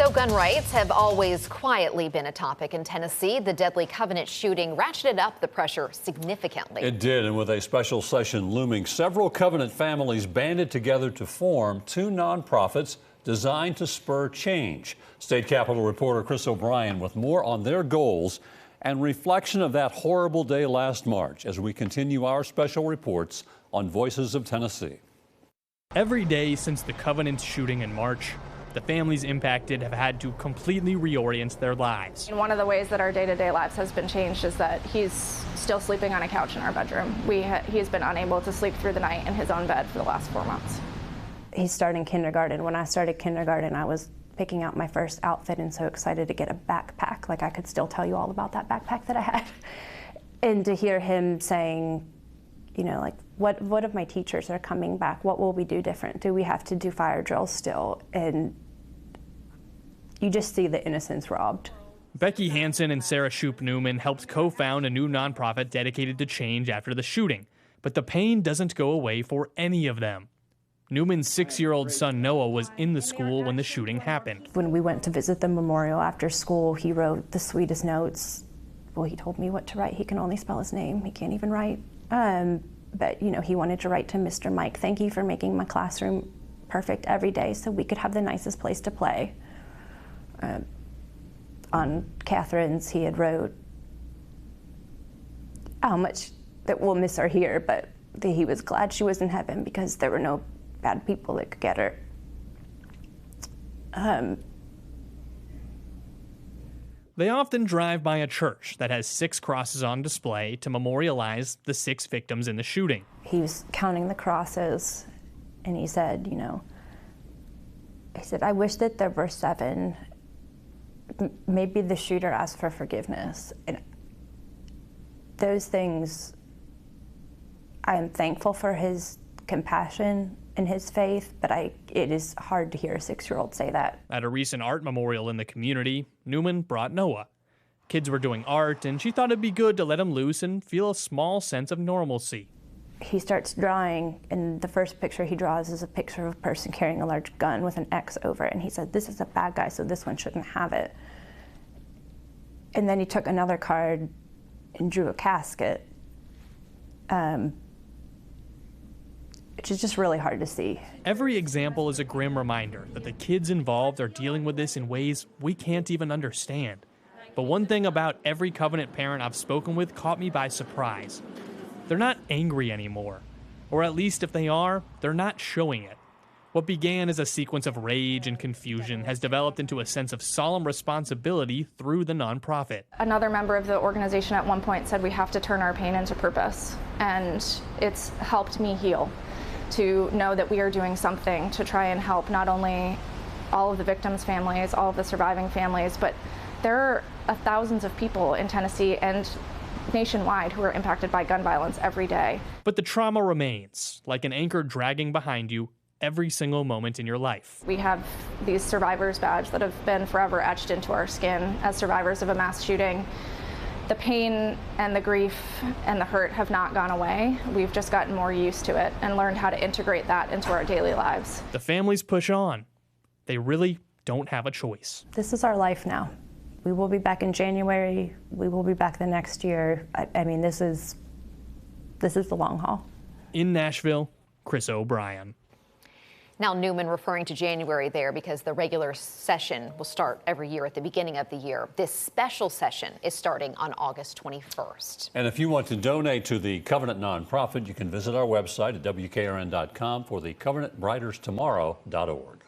So gun rights have always quietly been a topic in Tennessee. The deadly Covenant shooting ratcheted up the pressure significantly. It did, and with a special session looming, several Covenant families banded together to form two nonprofits designed to spur change. State Capitol reporter Chris O'Brien with more on their goals and reflection of that horrible day last March as we continue our special reports on Voices of Tennessee. Every day since the Covenant shooting in March, the families impacted have had to completely reorient their lives. And one of the ways that our day-to-day lives has been changed is that he's still sleeping on a couch in our bedroom. He's been unable to sleep through the night in his own bed for the last 4 months. He's starting kindergarten. When I started kindergarten, I was picking out my first outfit and so excited to get a backpack. Like I could still tell you all about that backpack that I had. And to hear him saying, you know, like, what if my teachers are coming back? What will we do different? Do we have to do fire drills still? And you just see the innocence robbed. Becky Hansen and Sarah Shoup Newman helped co-found a new nonprofit dedicated to change after the shooting. But the pain doesn't go away for any of them. Newman's 6-year-old son Noah was in the school when the shooting happened. When we went to visit the memorial after school, he wrote the sweetest notes. Well, he told me what to write. He can only spell his name. He can't even write. But, you know, he wanted to write to Mr. Mike, thank you for making my classroom perfect every day so we could have the nicest place to play. On Catherine's, he had wrote how much that we'll miss her here, but that he was glad she was in heaven because there were no bad people that could get her. They often drive by a church that has 6 crosses on display to memorialize the 6 victims in the shooting. He was counting the crosses, and he said, you know, he said, I wish that there were 7. Maybe the shooter asked for forgiveness. And those things, I am thankful for his compassion and his faith, but it is hard to hear a 6-year-old say that. At a recent art memorial in the community, Newman brought Noah. Kids were doing art, and she thought it'd be good to let him loose and feel a small sense of normalcy. He starts drawing, and the first picture he draws is a picture of a person carrying a large gun with an X over it, and he said, this is a bad guy, so this one shouldn't have it. And then he took another card and drew a casket, which is just really hard to see. Every example is a grim reminder that the kids involved are dealing with this in ways we can't even understand. But one thing about every Covenant parent I've spoken with caught me by surprise. They're not angry anymore, or at least if they are, they're not showing it. What began as a sequence of rage and confusion has developed into a sense of solemn responsibility through the nonprofit. Another member of the organization at one point said we have to turn our pain into purpose, and it's helped me heal to know that we are doing something to try and help not only all of the victims' families, all of the surviving families, but there are thousands of people in Tennessee and nationwide who are impacted by gun violence every day. But the trauma remains, like an anchor dragging behind you every single moment in your life. We have these survivors' badge that have been forever etched into our skin as survivors of a mass shooting. The pain and the grief and the hurt have not gone away. We've just gotten more used to it and learned how to integrate that into our daily lives. The families push on. They really don't have a choice. This is our life now. We will be back in January. We will be back the next year. I mean, this is the long haul. In Nashville, Chris O'Brien. Now, Newman referring to January there because the regular session will start every year at the beginning of the year. This special session is starting on August 21st. And if you want to donate to the Covenant nonprofit, you can visit our website at WKRN.com for the CovenantBrightersTomorrow.org.